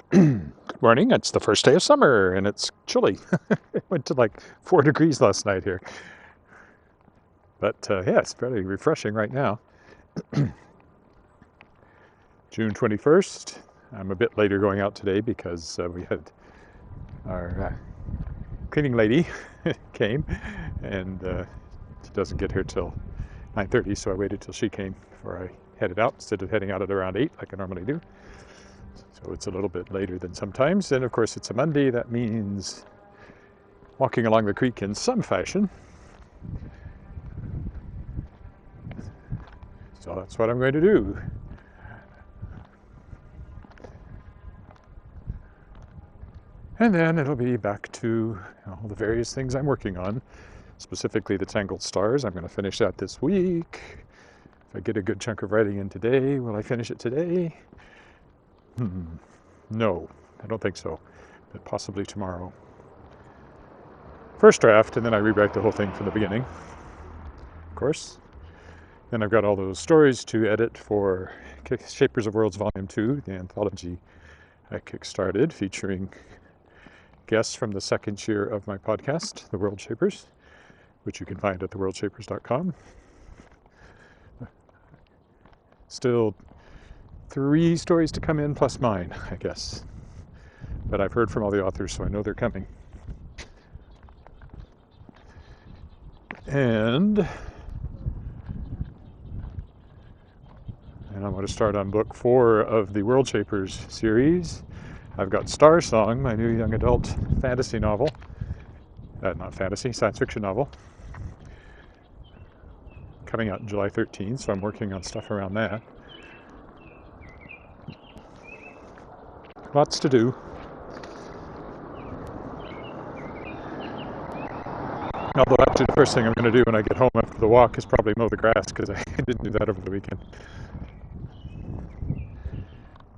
Good morning. It's the first day of summer and it's chilly. It went to like 4 degrees last night here. But yeah, it's very refreshing right now. June 21st. I'm a bit later going out today because we had our cleaning lady came, and she doesn't get here till 9:30, so I waited till she came before I headed out instead of heading out at around 8 like I normally do. So it's a little bit later than sometimes. And of course, it's a Monday. That means walking along the creek in some fashion. So that's what I'm going to do. And then it'll be back to all the various things I'm working on, specifically the Tangled Stars. I'm going to finish that this week. If I get a good chunk of writing in today, will I finish it today? No, I don't think so, but possibly tomorrow. First draft, and then I rewrite the whole thing from the beginning, of course. Then I've got all those stories to edit for Shapers of Worlds Volume 2, the anthology I kickstarted, featuring guests from the second year of my podcast, The World Shapers, which you can find at theworldshapers.com. Still 3 stories to come in, plus mine, I guess. But I've heard from all the authors, so I know they're coming. And I'm going to start on book 4 of the World Shapers series. I've got Star Song, my new young adult fantasy novel. Not fantasy, science fiction novel. Coming out July 13th, so I'm working on stuff around that. Lots to do. Although actually the first thing I'm going to do when I get home after the walk is probably mow the grass, because I didn't do that over the weekend.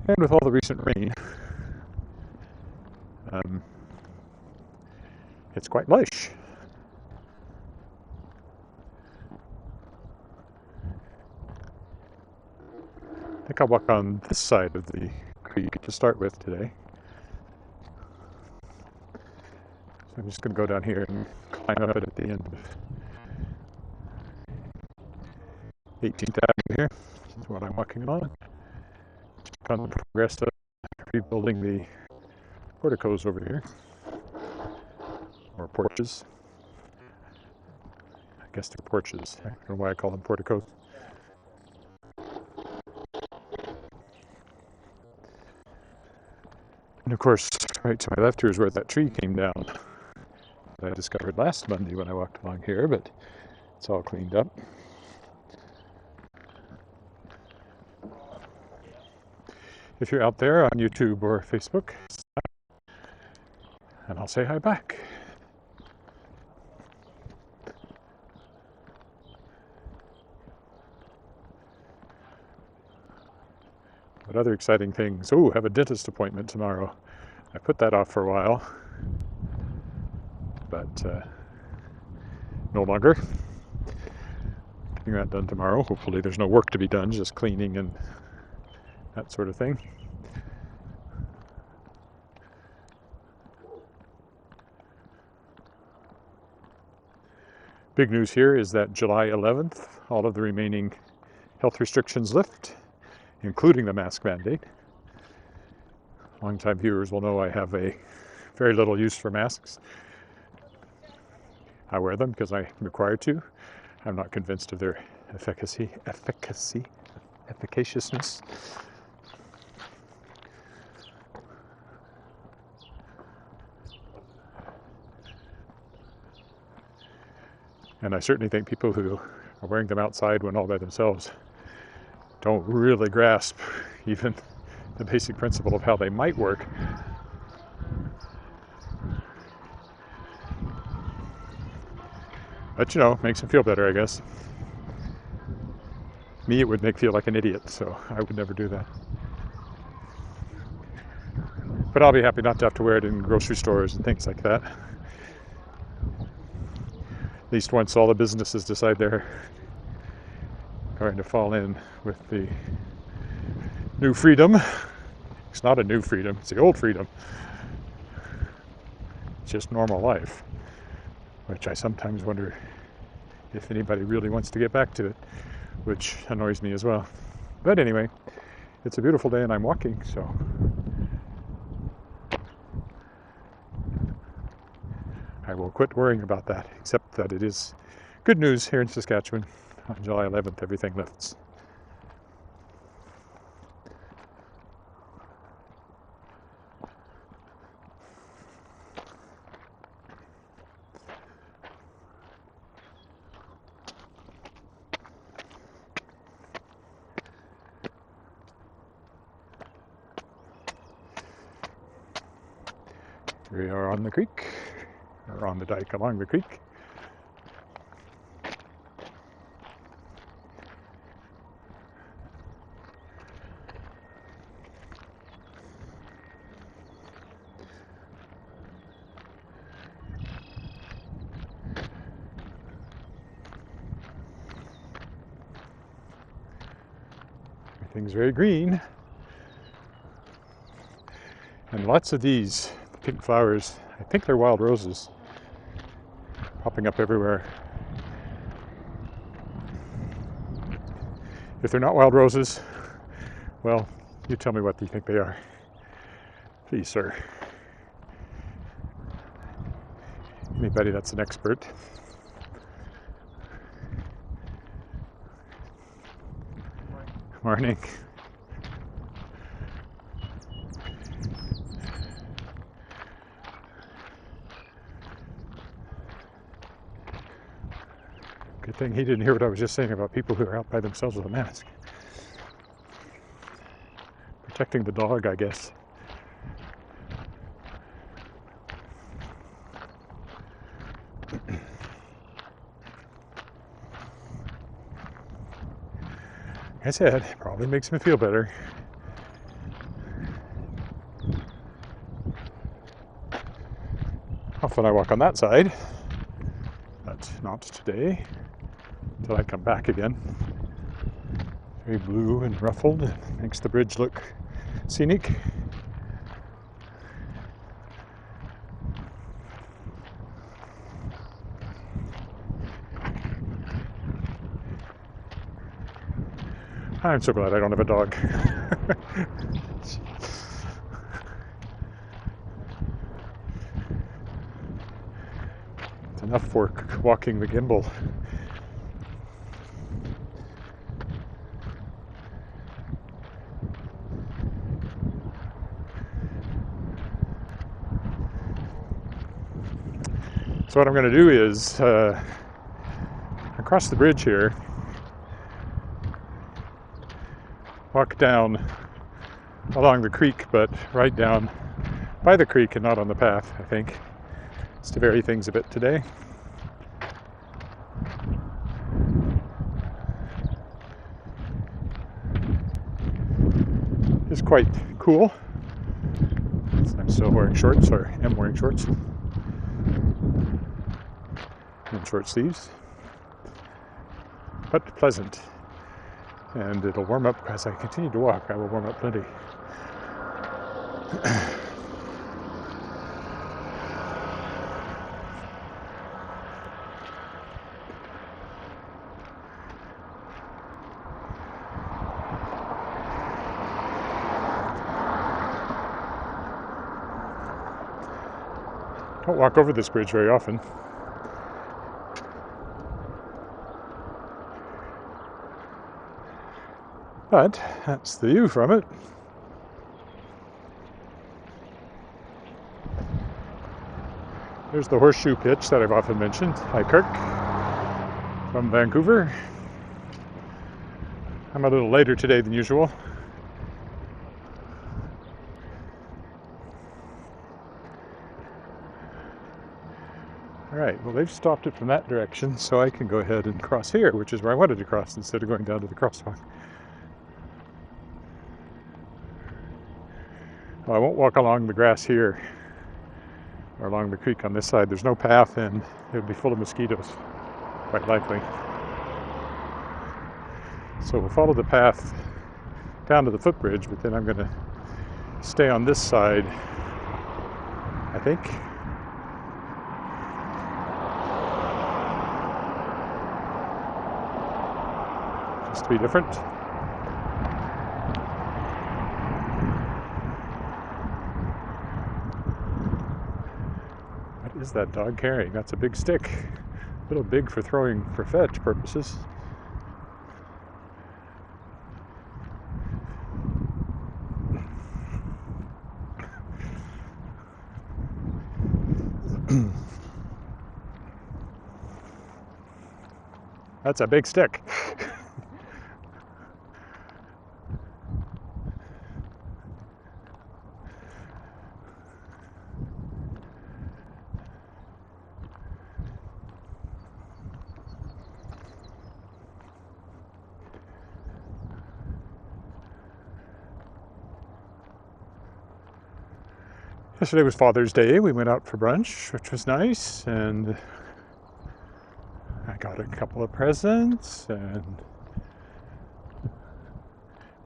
And with all the recent rain, it's quite lush. I think I'll walk on this side of the creek to start with today. So I'm just going to go down here and climb up it at the end of 18th Avenue here. This is what I'm walking on. Check on the progress of rebuilding the porticos over here, or porches. I guess they're porches. I don't know why I call them porticos. And of course, right to my left here is where that tree came down that I discovered last Monday when I walked along here, but it's all cleaned up. If you're out there on YouTube or Facebook, and I'll say hi back. What other exciting things? Oh, have a dentist appointment tomorrow. I put that off for a while, but no longer. Getting that done tomorrow. Hopefully there's no work to be done, just cleaning and that sort of thing. Big news here is that July 11th, all of the remaining health restrictions lift, including the mask mandate. Longtime viewers will know I have a very little use for masks. I wear them because I'm required to. I'm not convinced of their efficaciousness. And I certainly think people who are wearing them outside when all by themselves don't really grasp even the basic principle of how they might work. But makes them feel better, I guess. Me, it would make me feel like an idiot, so I would never do that. But I'll be happy not to have to wear it in grocery stores and things like that. At least once all the businesses decide they're going to fall in with the new freedom, It's not a new freedom, it's the old freedom. It's just normal life, which I sometimes wonder if anybody really wants to get back to it, which annoys me as well. But anyway, it's a beautiful day and I'm walking, so I will quit worrying about that, except that it is good news here in Saskatchewan. On July 11th, everything lifts. We are on the creek, or on the dike along the creek. Everything's very green. And lots of these pink flowers, I think they're wild roses, popping up everywhere. If they're not wild roses, well, you tell me what you think they are. Please, sir. Anybody that's an expert. Morning. Good thing he didn't hear what I was just saying about people who are out by themselves with a mask. Protecting the dog, I guess. Like I said, probably makes me feel better. Often I walk on that side, but not today, until I come back again. Very blue and ruffled, and makes the bridge look scenic. I'm so glad I don't have a dog. It's enough work walking the gimbal. So what I'm going to do is across the bridge here, walk down along the creek, but right down by the creek and not on the path, I think. It's to vary things a bit today. It's quite cool. I'm still wearing shorts, or am wearing shorts. And short sleeves. But pleasant. And it'll warm up as I continue to walk. I will warm up plenty. Don't walk over this bridge very often. But that's the view from it. There's the horseshoe pitch that I've often mentioned, High Kirk, from Vancouver. I'm a little later today than usual. Alright, well they've stopped it from that direction, so I can go ahead and cross here, which is where I wanted to cross, instead of going down to the crosswalk. Well, I won't walk along the grass here, or along the creek on this side. There's no path, and it would be full of mosquitoes, quite likely. So we'll follow the path down to the footbridge, but then I'm going to stay on this side, I think. Just to be different. What is that dog carrying? That's a big stick. A little big for throwing for fetch purposes. That's a big stick. Yesterday was Father's Day. We went out for brunch, which was nice, and I got a couple of presents, and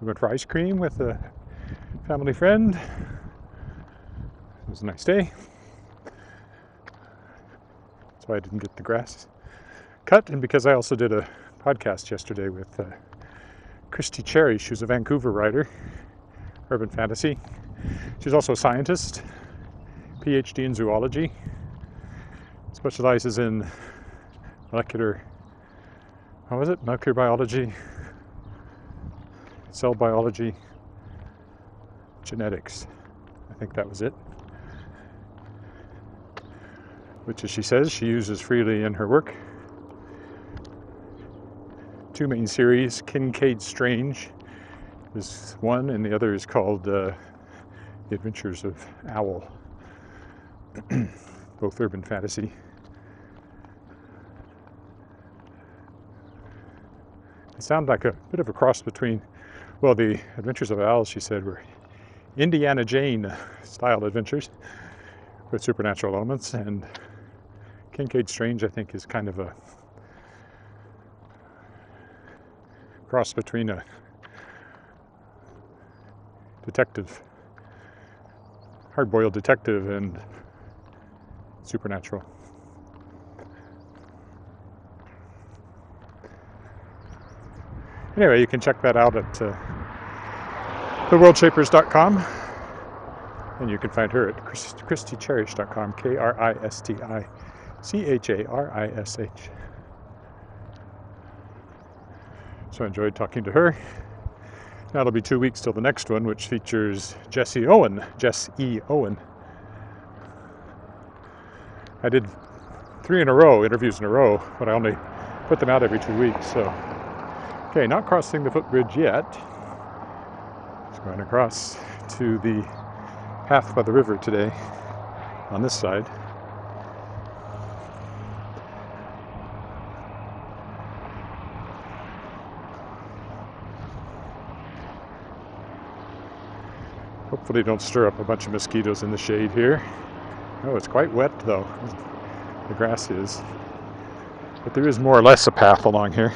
we went for ice cream with a family friend. It was a nice day. That's why I didn't get the grass cut, and because I also did a podcast yesterday with Christy Cherry. She's a Vancouver writer, urban fantasy. She's also a scientist, PhD in zoology, specializes in molecular biology, cell biology, genetics. I think that was it. Which, as she says, she uses freely in her work. 2 main series, Kincaid Strange is one, and the other is called The Adventures of Owl. Both urban fantasy. It sounded like a bit of a cross between, well, the Adventures of Owl, she said, were Indiana Jane style adventures with supernatural elements, and Kincaid Strange, I think, is kind of a cross between a detective, hard-boiled detective, and supernatural. Anyway, you can check that out at theworldshapers.com, and you can find her at christycherish.com, KRISTICHARISH. So I enjoyed talking to her. Now it'll be 2 weeks till the next one, which features Jess E. Owen. I did 3 interviews in a row, but I only put them out every 2 weeks. So, okay, not crossing the footbridge yet. Just going across to the path by the river today on this side. Hopefully don't stir up a bunch of mosquitoes in the shade here. Oh, it's quite wet though. The grass is. But there is more or less a path along here.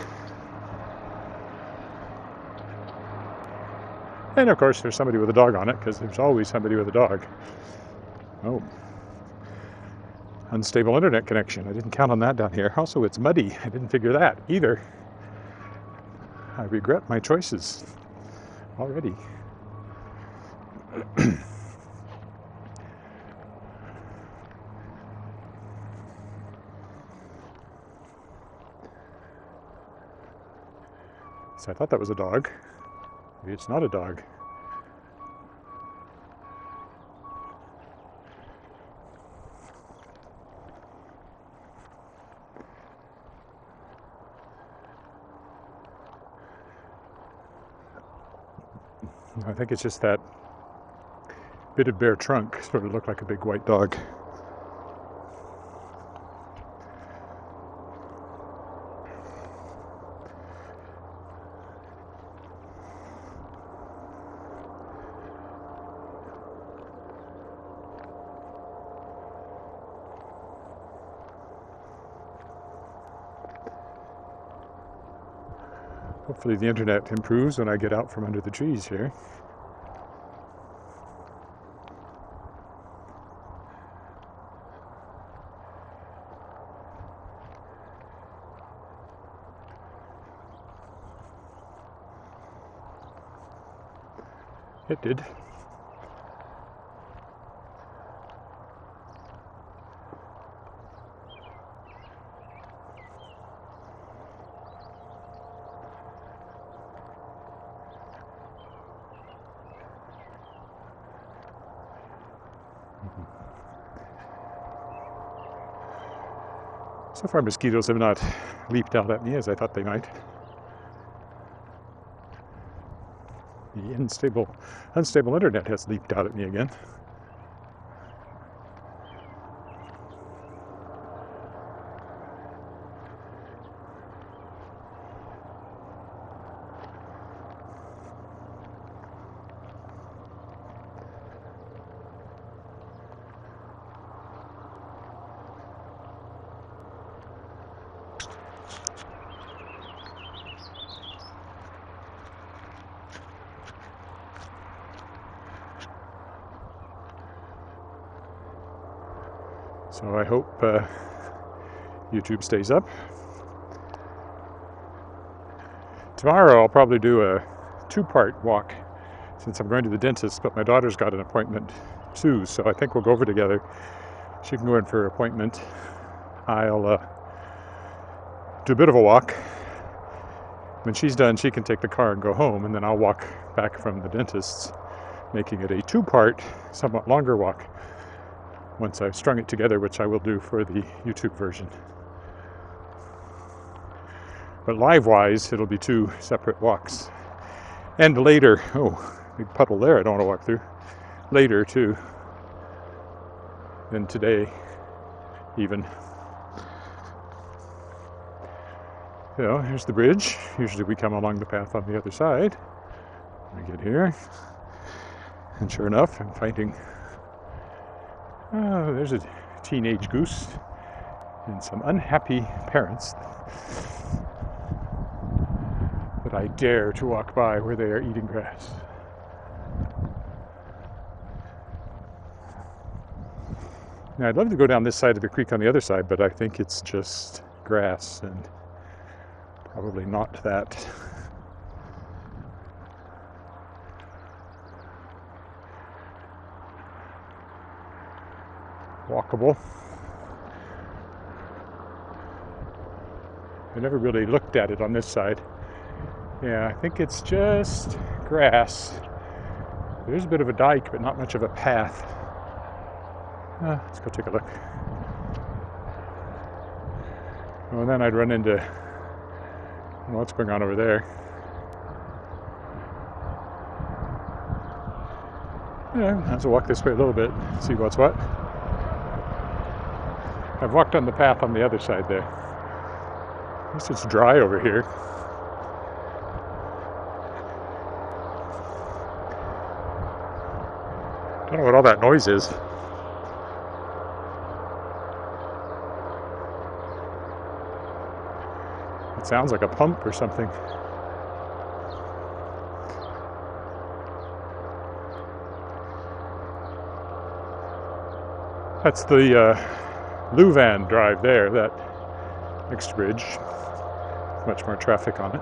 And of course there's somebody with a dog on it, because there's always somebody with a dog. Oh. Unstable internet connection. I didn't count on that down here. Also, it's muddy. I didn't figure that either. I regret my choices already. So I thought that was a dog. Maybe it's not a dog. I think it's just that bit of bare trunk sort of looked like a big white dog. Hopefully the internet improves when I get out from under the trees here. It did. So far, mosquitoes have not leaped out at me as I thought they might. The unstable internet has leaped out at me again. So I hope YouTube stays up. Tomorrow I'll probably do a 2-part walk since I'm going to the dentist, but my daughter's got an appointment too, so I think we'll go over together. She can go in for her appointment. I'll do a bit of a walk. When she's done, she can take the car and go home, and then I'll walk back from the dentist's, making it a 2-part, somewhat longer walk once I've strung it together, which I will do for the YouTube version. But live-wise, it'll be 2 separate walks. And later, big puddle there I don't want to walk through. Later, too, than today, even. Here's the bridge. Usually we come along the path on the other side. We get here, and sure enough, I'm finding there's a teenage goose and some unhappy parents that I dare to walk by where they are eating grass. Now, I'd love to go down this side of the creek on the other side, but I think it's just grass and probably not that walkable. I never really looked at it on this side. Yeah, I think it's just grass. There's a bit of a dike, but not much of a path. Let's go take a look. Oh, and then I'd run into what's going on over there. Yeah, I have to walk this way a little bit, see what's what. I've walked on the path on the other side there. At least it's dry over here. Don't know what all that noise is. It sounds like a pump or something. That's the Louvain Drive there, that next bridge. Much more traffic on it.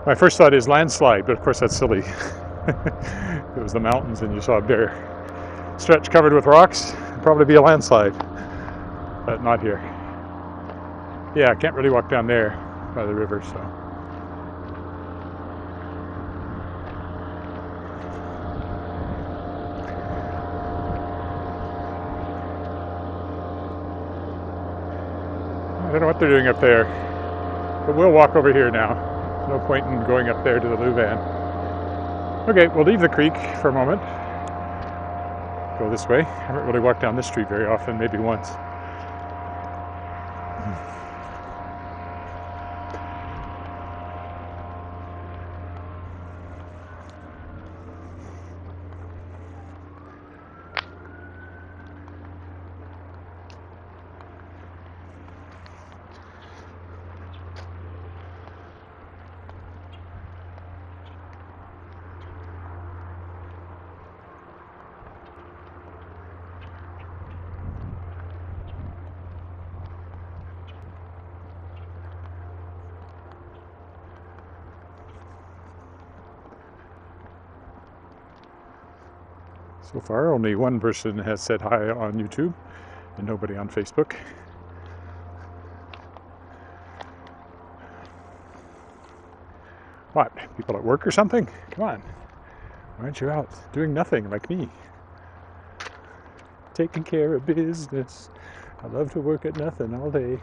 My first thought is landslide, but of course that's silly. It was the mountains and you saw a bare stretch covered with rocks. It'd probably be a landslide, but not here. Yeah, I can't really walk down there by the river, so. I don't know what they're doing up there, but we'll walk over here now. No point in going up there to the Louvain. Okay, we'll leave the creek for a moment. Go this way. I haven't really walked down this street very often, maybe once. So far, only one person has said hi on YouTube and nobody on Facebook. What? People at work or something? Come on. Why aren't you out doing nothing like me? Taking care of business. I love to work at nothing all day.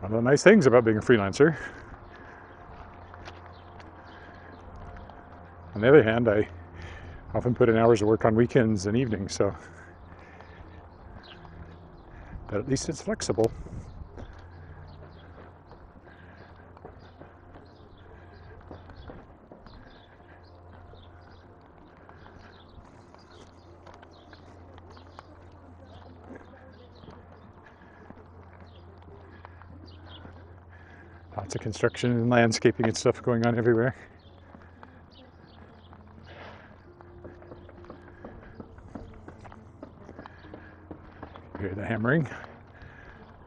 One of the nice things about being a freelancer. On the other hand, I often put in hours of work on weekends and evenings, so but at least it's flexible. Lots of construction and landscaping and stuff going on everywhere. You hear the hammering.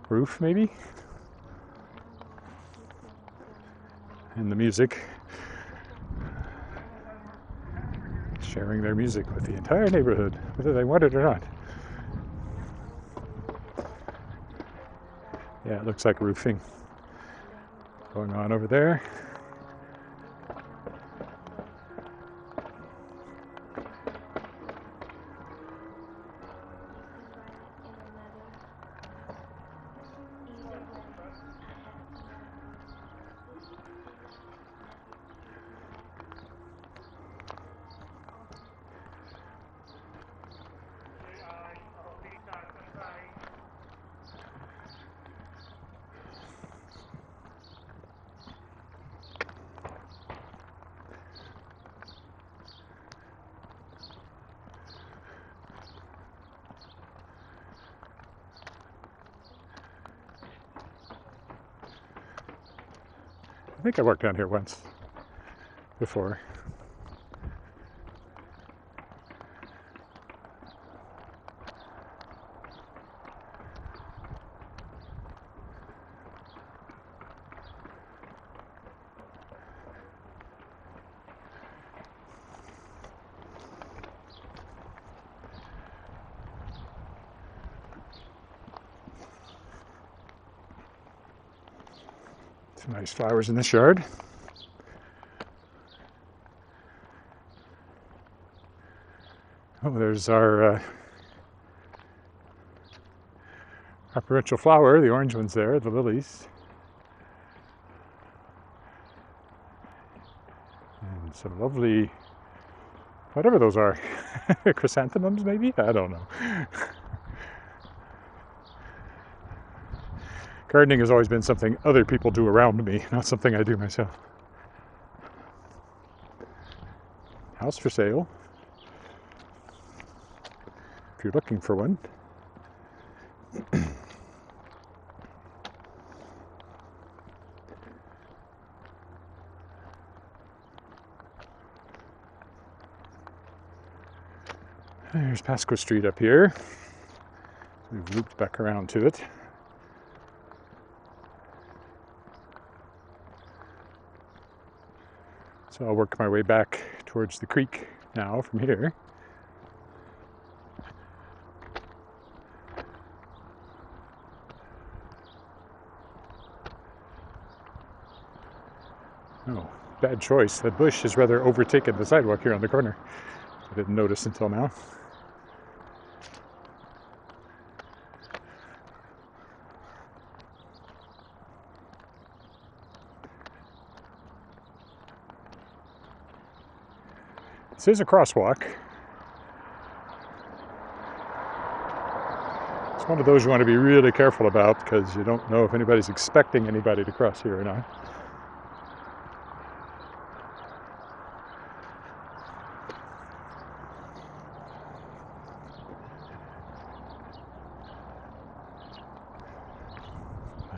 Roof, maybe? And the music. Sharing their music with the entire neighborhood, whether they want it or not. Yeah, it looks like roofing going on over there. I think I walked down here once before. Some nice flowers in this yard. Oh, there's our provincial flower, the orange ones there, the lilies. And some lovely, whatever those are, chrysanthemums maybe? I don't know. Gardening has always been something other people do around me, not something I do myself. House for sale. If you're looking for one. There's Pasco Street up here. We've looped back around to it. So I'll work my way back towards the creek now from here. Oh, bad choice. That bush has rather overtaken the sidewalk here on the corner. I didn't notice until now. This is a crosswalk. It's one of those you want to be really careful about because you don't know if anybody's expecting anybody to cross here or not.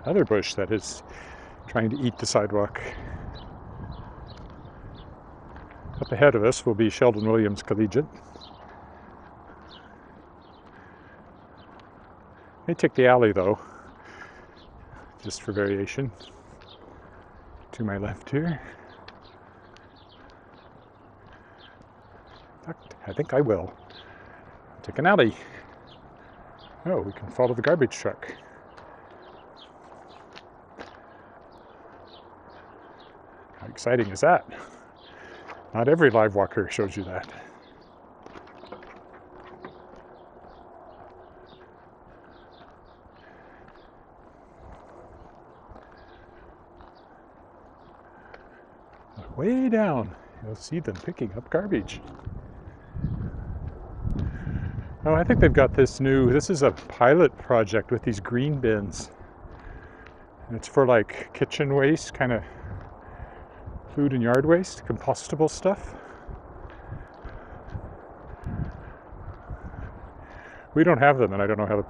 Another bush that is trying to eat the sidewalk. Up ahead of us will be Sheldon Williams Collegiate. They take the alley though. just for variation. To my left here. In fact, I think I will. Take an alley. Oh, we can follow the garbage truck. How exciting is that? Not every live walker shows you that. Way down, you'll see them picking up garbage. Oh, I think they've got this is a pilot project with these green bins. And it's for like kitchen waste, kind of food and yard waste, compostable stuff. We don't have them, and I don't know how the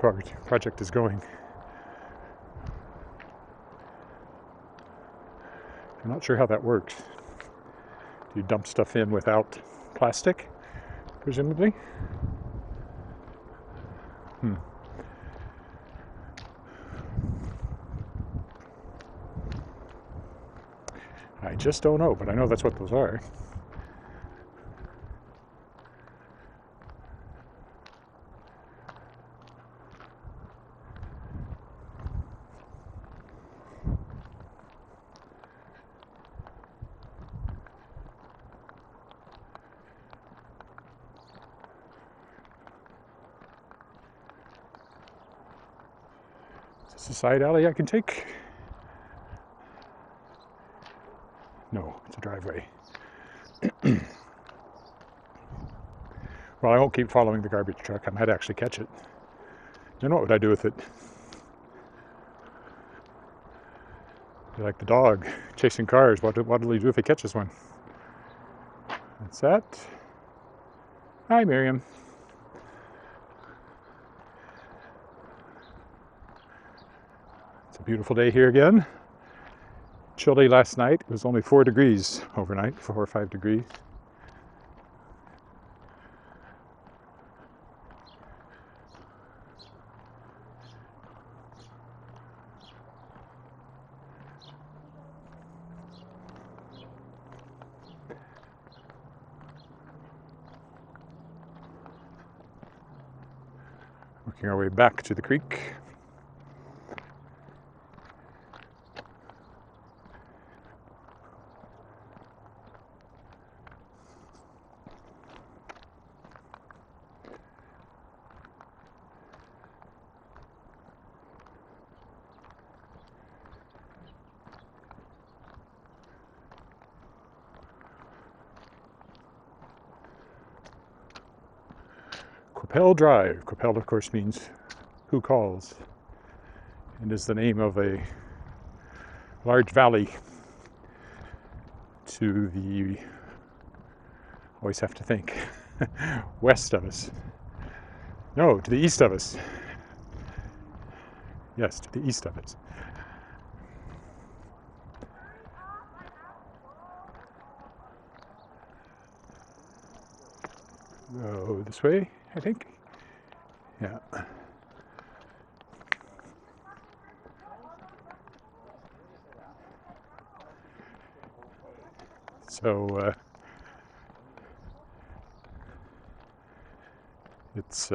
project is going. I'm not sure how that works. Do you dump stuff in without plastic, presumably? I just don't know, but I know that's what those are. Is this a side alley I can take? No, it's a driveway. Well, I won't keep following the garbage truck. I might actually catch it. Then what would I do with it? Be like the dog chasing cars. What will he do if he catches one? That's that. Hi, Miriam. It's a beautiful day here again. Chilly last night. It was only 4 degrees overnight, 4 or 5 degrees. Working our way back to the creek. Quappel Drive. Quappel, of course, means who calls, and is the name of a large valley to the, always have to think, west of us. No, to the east of us. Yes, to the east of us. Go this way, I think. Yeah. So it's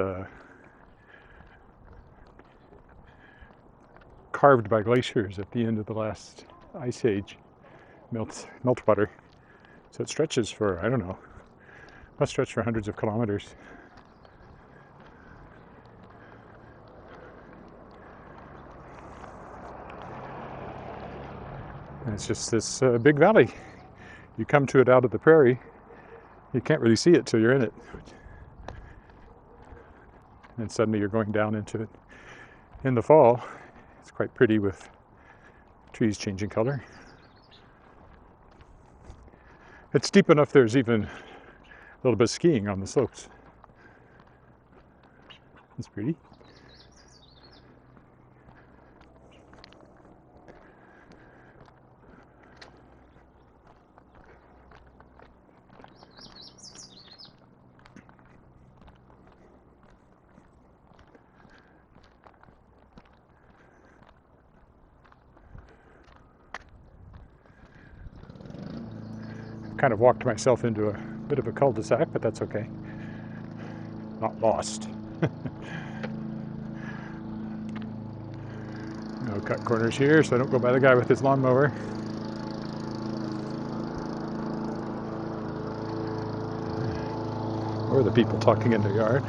carved by glaciers at the end of the last ice age, meltwater. So it stretches for, I don't know, must stretch for hundreds of kilometers. And it's just this big valley. You come to it out of the prairie, you can't really see it till you're in it. And then suddenly you're going down into it. In the fall, it's quite pretty with trees changing color. It's deep enough there's even a little bit of skiing on the slopes. It's pretty. kind of walked myself into a bit of a cul-de-sac, but that's okay. Not lost. No cut corners here, so I don't go by the guy with his lawnmower. Or the people talking in their yard.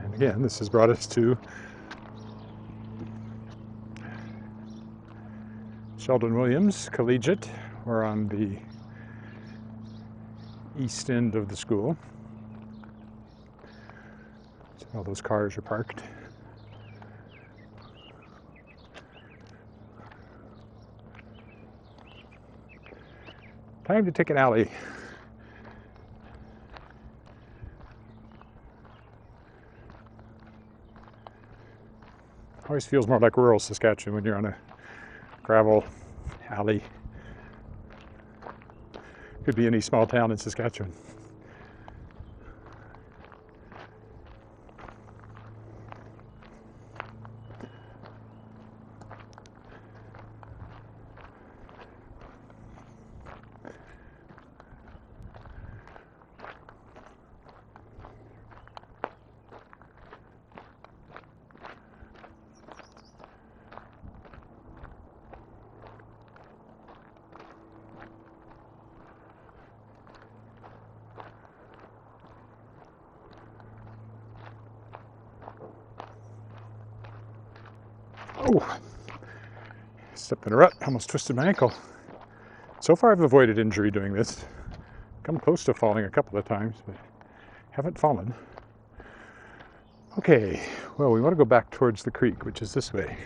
And again, this has brought us to Sheldon Williams Collegiate. We're on the east end of the school. So all those cars are parked. Time to take an alley. Always feels more like rural Saskatchewan when you're on a gravel alley. Could be any small town in Saskatchewan. Oh, stepped in a rut, almost twisted my ankle. So far I've avoided injury doing this. Come close to falling a couple of times, but haven't fallen. Okay, well, we want to go back towards the creek, which is this way.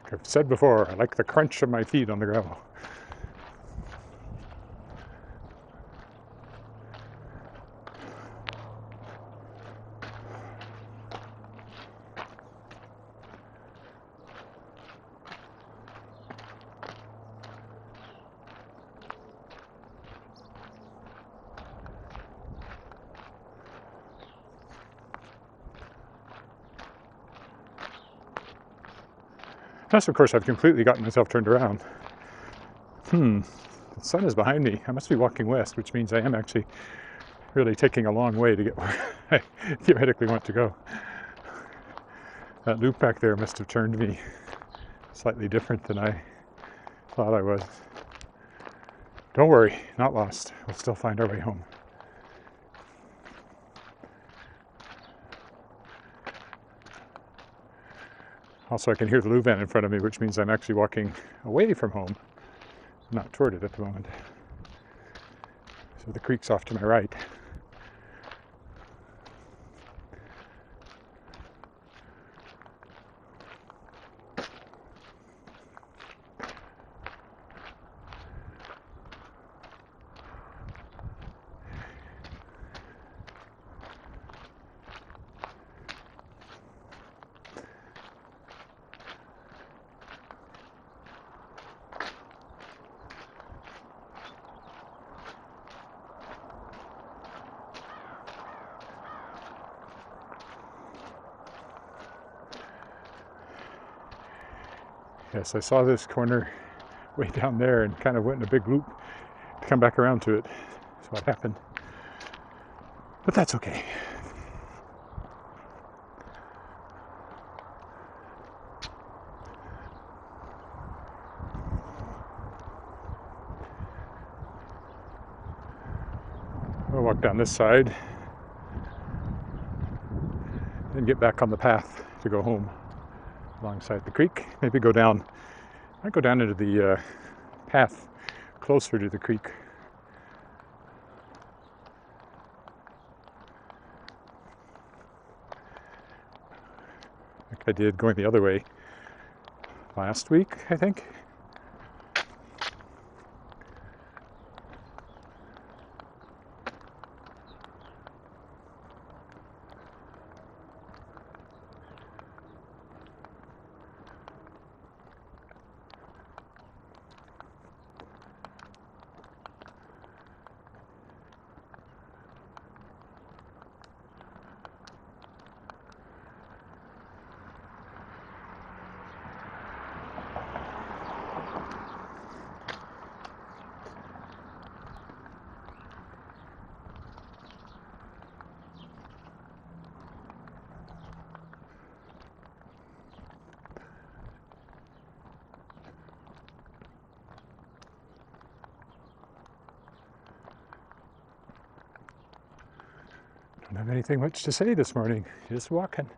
I've said before, I like the crunch of my feet on the gravel. Plus, of course, I've completely gotten myself turned around. The sun is behind me. I must be walking west, which means I am actually really taking a long way to get where I theoretically want to go. That loop back there must have turned me slightly different than I thought I was. Don't worry, not lost. We'll still find our way home. Also, I can hear the loo van in front of me, which means I'm actually walking away from home, not toward it at the moment. So the creek's off to my right. Yes, I saw this corner way down there and kind of went in a big loop to come back around to it. That's what happened. But that's okay. I'll walk down this side and get back on the path to go home alongside the creek. Maybe go down, I might go down into the path closer to the creek. I did going the other way last week, I think. Don't have anything much to say this morning, just walking.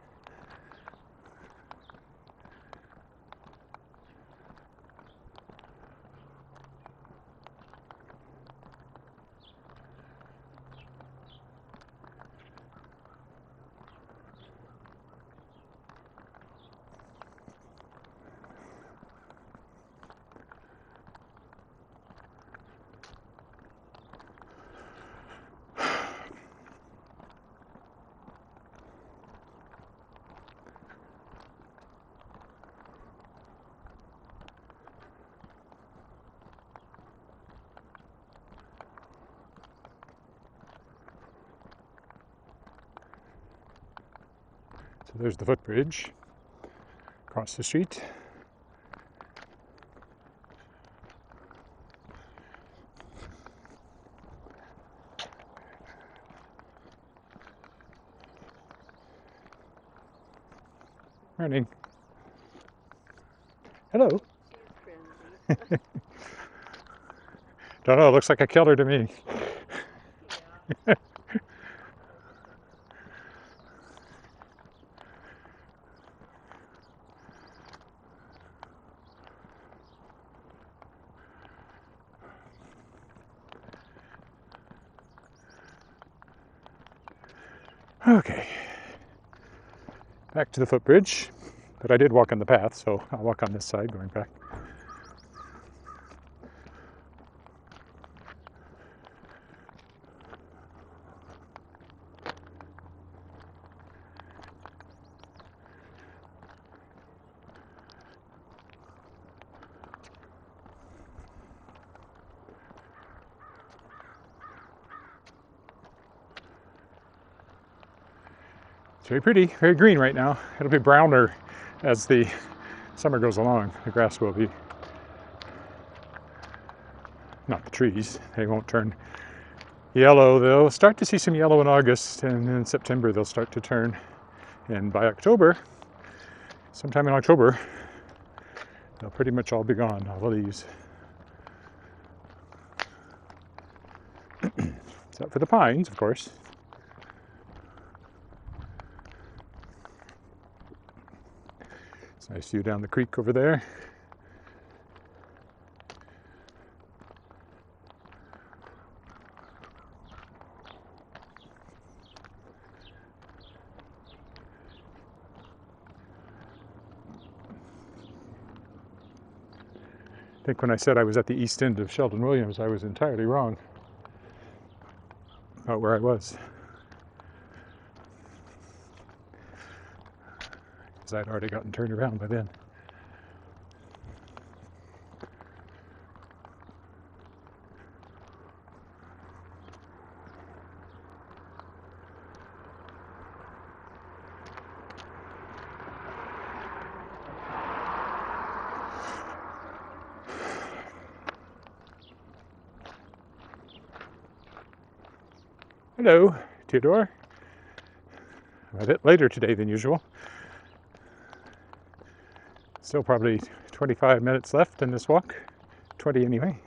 So there's the footbridge across the street. Morning. Hello. Don't know, it looks like a killer to me. Yeah. Okay. Back to the footbridge. But I did walk on the path, so I'll walk on this side going back. It's very pretty, very green right now. It'll be browner as the summer goes along. The grass will be. Not the trees, they won't turn yellow. They'll start to see some yellow in August, and in September they'll start to turn. And by October, sometime in October, they'll pretty much all be gone, all the leaves. Except for the pines, of course. It's a nice view down the creek over there. I think when I said I was at the east end of Sheldon Williams, I was entirely wrong about where I was. Because I'd already gotten turned around by then. Hello, Theodore. A bit later today than usual. Still probably 25 minutes left in this walk. 20 anyway.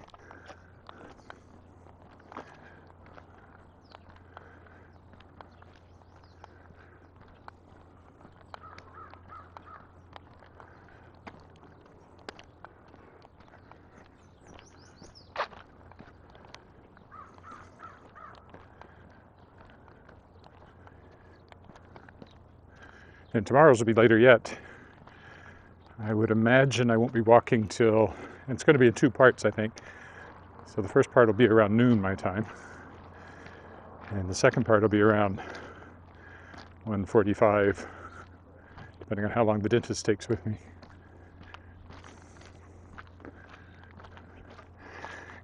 And tomorrow's will be later yet. I would imagine I won't be walking till, and it's going to be in 2 parts, I think. So the first part will be around noon my time, and the second part will be around 1:45, depending on how long the dentist takes with me. I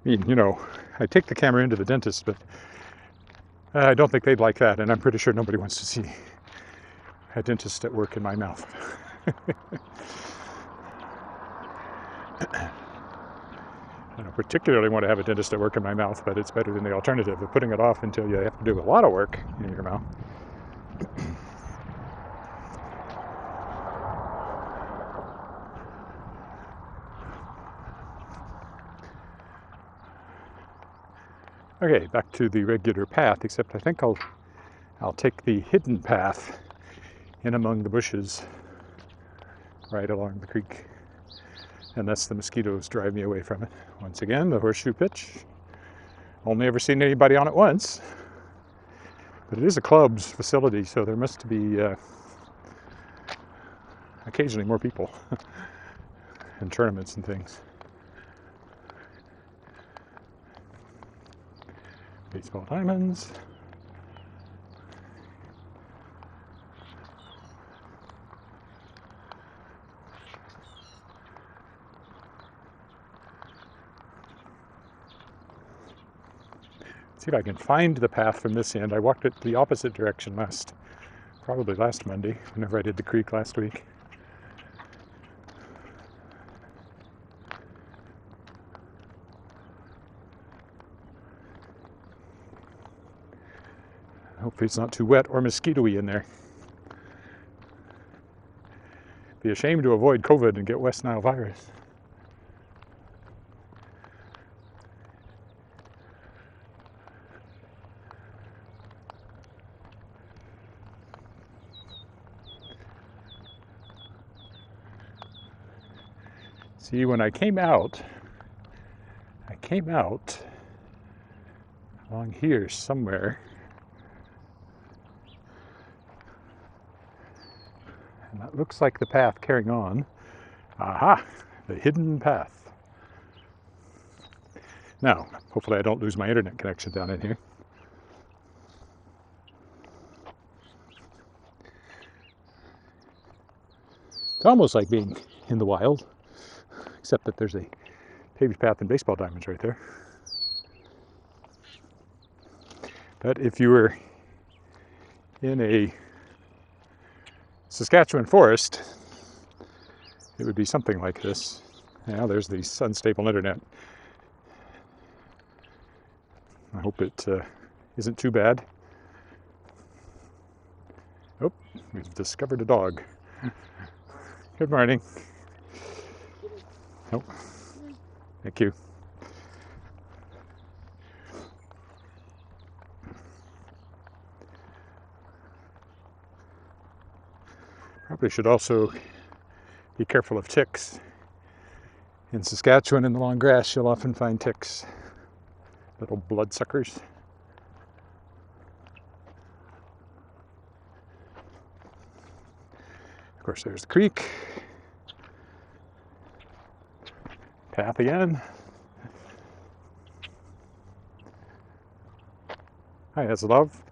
mean, you know, I take the camera into the dentist, but I don't think they'd like that, and I'm pretty sure nobody wants to see a dentist at work in my mouth. I don't particularly want to have a dentist at work in my mouth, but it's better than the alternative of putting it off until you have to do a lot of work in your mouth. Okay, back to the regular path, except I think I'll take the hidden path in among the bushes right along the creek, unless the mosquitoes drive me away from it. Once again, the horseshoe pitch. Only ever seen anybody on it once, but it is a club's facility, so there must be occasionally more people and tournaments and things. Baseball diamonds. See if I can find the path from this end. I walked it the opposite direction probably last Monday, whenever I did the creek last week. Hopefully it's not too wet or mosquito-y in there. Be a shame to avoid COVID and get West Nile virus. See, when I came out along here somewhere. And that looks like the path carrying on. Aha, the hidden path. Now, hopefully I don't lose my internet connection down in here. It's almost like being in the wild, except that there's a paved path and baseball diamonds right there. But if you were in a Saskatchewan forest, it would be something like this. Now there's the unstable internet. I hope it isn't too bad. Oh, we've discovered a dog. Good morning. Oh, thank you. Probably should also be careful of ticks. In Saskatchewan, in the long grass, you'll often find ticks, little bloodsuckers. Of course, there's the creek. Path again. Hi, that's love.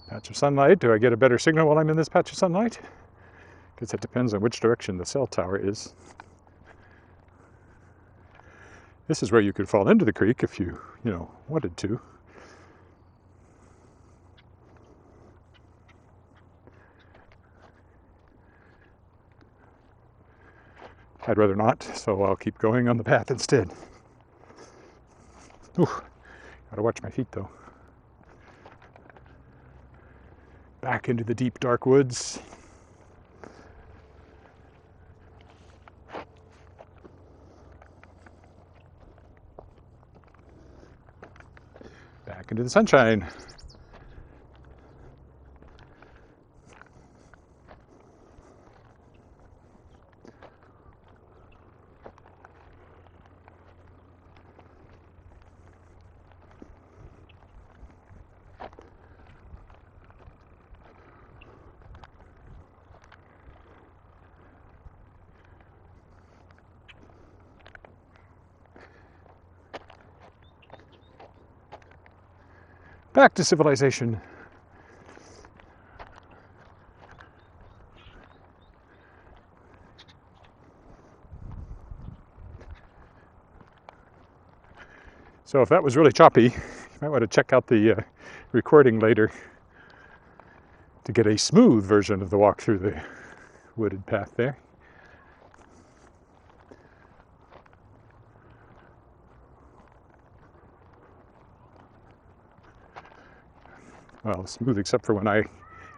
Patch of sunlight. Do I get a better signal while I'm in this patch of sunlight? Because it depends on which direction the cell tower is. This is where you could fall into the creek if you wanted to. I'd rather not, so I'll keep going on the path instead. Ooh, gotta watch my feet though. Back into the deep, dark woods. Back into the sunshine. Back to civilization. So if that was really choppy, you might want to check out the recording later to get a smooth version of the walk through the wooded path there. Well, smooth except for when I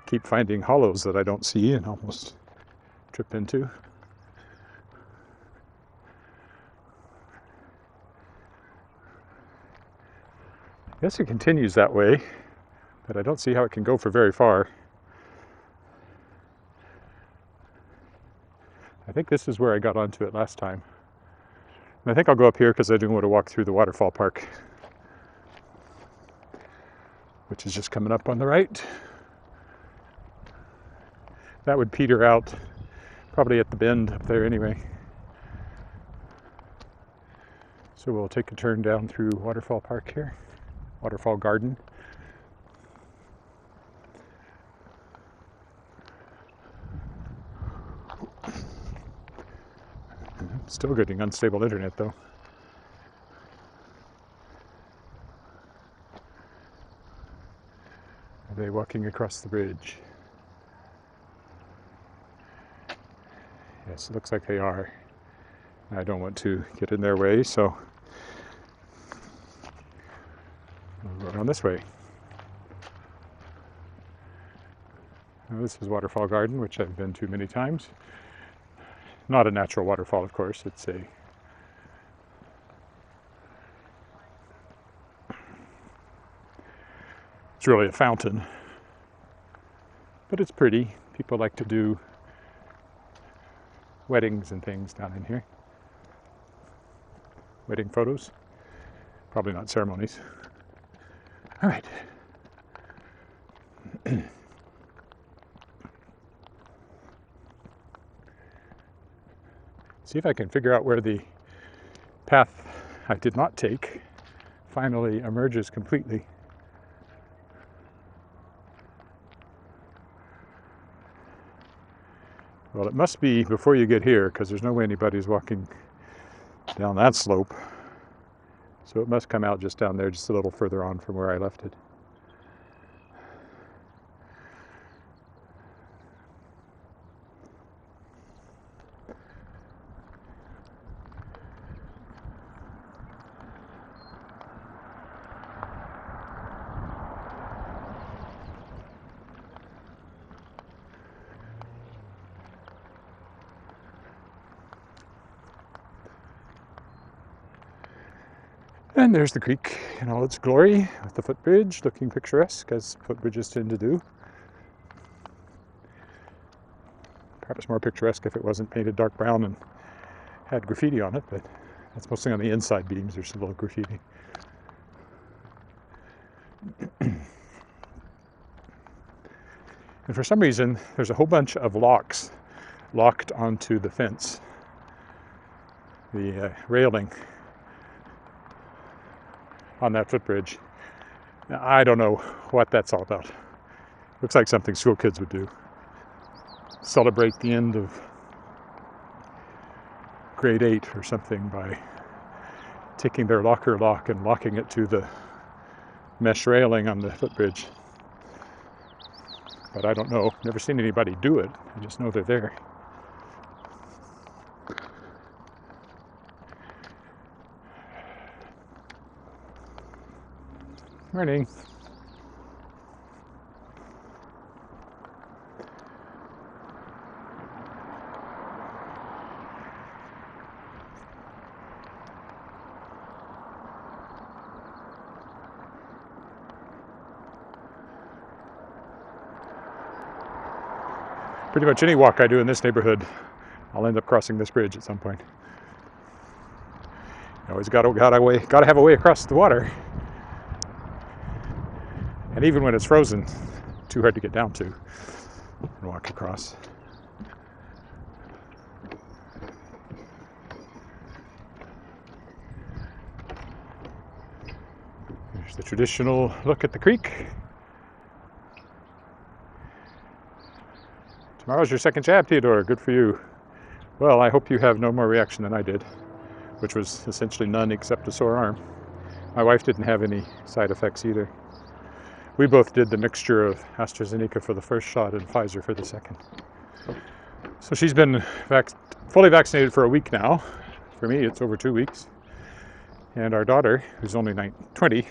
keep finding hollows that I don't see and almost trip into. I guess it continues that way, but I don't see how it can go for very far. I think this is where I got onto it last time. And I think I'll go up here because I do want to walk through the waterfall park, which is just coming up on the right. That would peter out probably at the bend up there anyway. So we'll take a turn down through Waterfall Park here, Waterfall Garden. Still getting unstable internet though. Are they walking across the bridge? Yes, it looks like they are. I don't want to get in their way, so we'll go down this way. Now, this is Waterfall Garden, which I've been to many times. Not a natural waterfall, of course. It's really a fountain, but it's pretty. People like to do weddings and things down in here. Wedding photos, probably not ceremonies. All right. See if I can figure out where the path I did not take finally emerges completely. Well, it must be before you get here, because there's no way anybody's walking down that slope. So it must come out just down there, just a little further on from where I left it. And there's the creek in all its glory, with the footbridge looking picturesque, as footbridges tend to do. Perhaps more picturesque if it wasn't painted dark brown and had graffiti on it, but that's mostly on the inside beams. There's a little graffiti. And for some reason, there's a whole bunch of locks locked onto the fence, the railing on that footbridge. Now, I don't know what that's all about. Looks like something school kids would do. Celebrate the end of grade 8 or something by taking their locker lock and locking it to the mesh railing on the footbridge. But I don't know. Never seen anybody do it. I just know they're there. Morning. Pretty much any walk I do in this neighborhood, I'll end up crossing this bridge at some point. You always gotta have a way across the water. And even when it's frozen, too hard to get down to and walk across. There's the traditional look at the creek. Tomorrow's your second jab, Theodore. Good for you. Well, I hope you have no more reaction than I did, which was essentially none except a sore arm. My wife didn't have any side effects either. We both did the mixture of AstraZeneca for the first shot and Pfizer for the second. So she's been fully vaccinated for a week now. For me, it's over 2 weeks. And our daughter, who's only 20,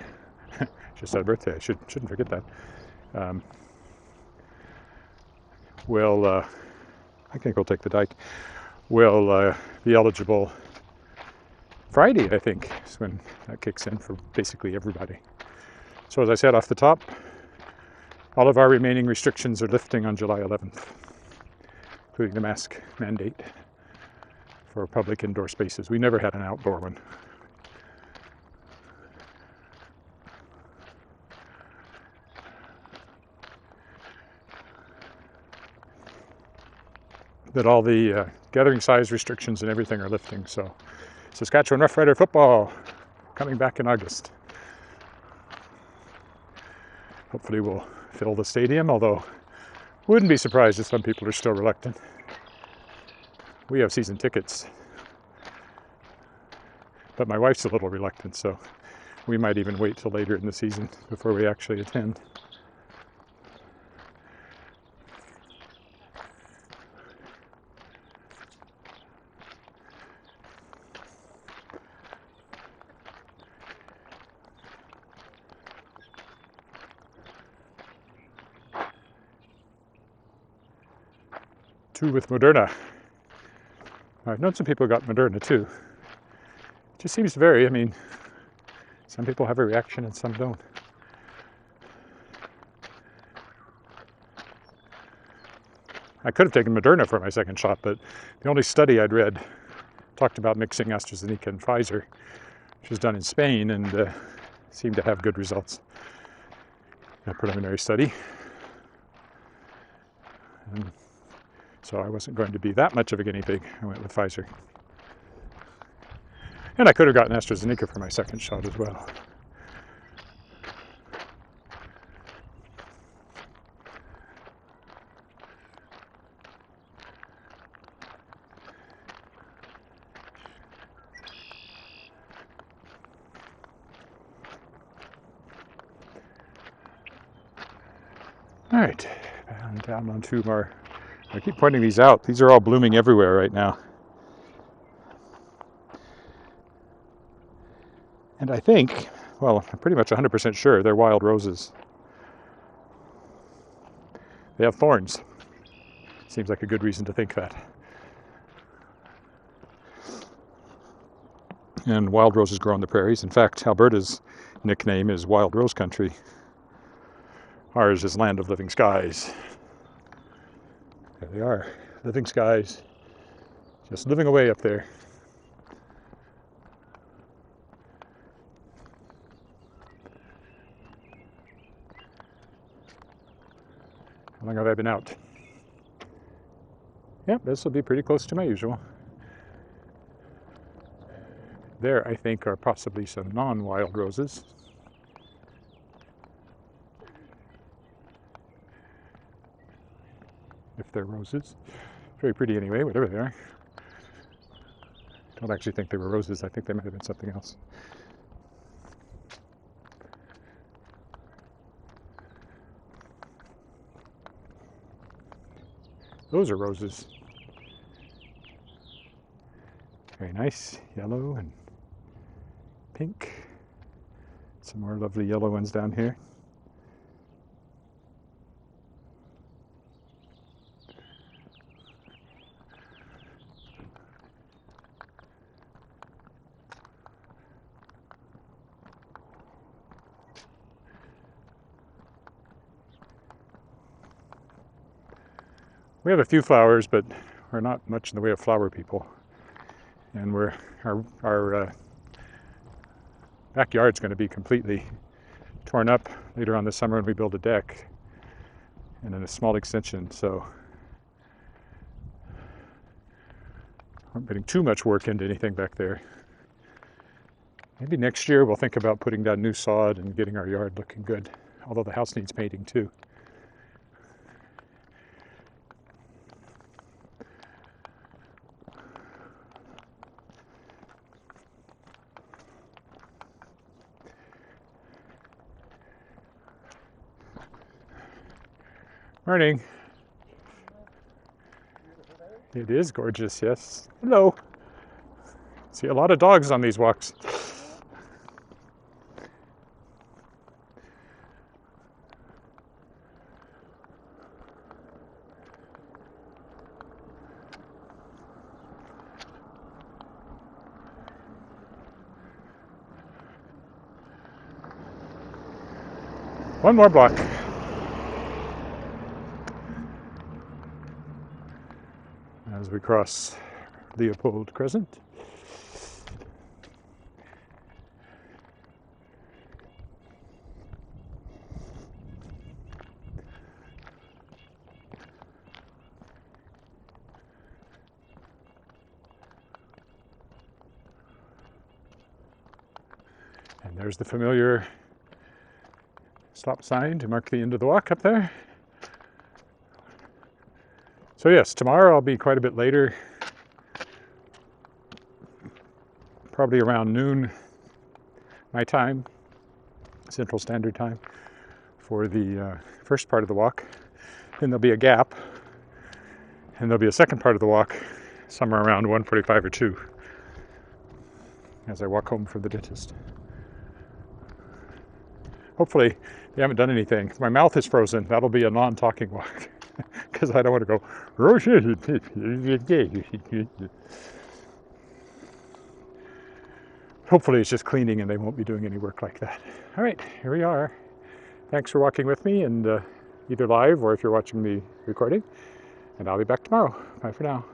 just had a birthday, I shouldn't forget that, will, I think we'll take the dike, will be eligible Friday, I think, is when that kicks in for basically everybody. So as I said off the top, all of our remaining restrictions are lifting on July 11th, including the mask mandate for public indoor spaces. We never had an outdoor one. That all the gathering size restrictions and everything are lifting. So Saskatchewan Rough Rider football coming back in August. Hopefully we'll fill the stadium, although wouldn't be surprised if some people are still reluctant. We have season tickets, but my wife's a little reluctant, so we might even wait till later in the season before we actually attend. Two with Moderna. I've known some people got Moderna too. It just seems to vary. I mean, some people have a reaction and some don't. I could have taken Moderna for my second shot, but the only study I'd read talked about mixing AstraZeneca and Pfizer, which was done in Spain and seemed to have good results. A preliminary study. And so I wasn't going to be that much of a guinea pig. I went with Pfizer. And I could have gotten AstraZeneca for my second shot as well. All right, and down on two more. I keep pointing these out. These are all blooming everywhere right now. And I think, well, I'm pretty much 100% sure they're wild roses. They have thorns. Seems like a good reason to think that. And wild roses grow on the prairies. In fact, Alberta's nickname is Wild Rose Country. Ours is Land of Living Skies. There they are, living skies, just living away up there. How long have I been out? Yep, this will be pretty close to my usual. There, I think, are possibly some non-wild roses. If they're roses. Very pretty anyway, whatever they are. I don't actually think they were roses. I think they might have been something else. Those are roses. Very nice, yellow and pink. Some more lovely yellow ones down here. We have a few flowers, but we're not much in the way of flower people. And our backyard's going to be completely torn up later on this summer when we build a deck and then a small extension. So I'm putting too much work into anything back there. Maybe next year we'll think about putting down new sod and getting our yard looking good, although the house needs painting too. Morning. It is gorgeous, yes. Hello. See a lot of dogs on these walks. One more block. As we cross Leopold Crescent. And there's the familiar stop sign to mark the end of the walk up there. So yes, tomorrow I'll be quite a bit later, probably around noon my time, Central Standard Time, for the first part of the walk. Then there'll be a gap, and there'll be a second part of the walk somewhere around 1:45 or 2 as I walk home from the dentist. Hopefully they haven't done anything. My mouth is frozen. That'll be a non-talking walk because I don't want to go. Hopefully it's just cleaning and they won't be doing any work like that. All right, here we are. Thanks for walking with me, and either live or if you're watching the recording. And I'll be back tomorrow. Bye for now.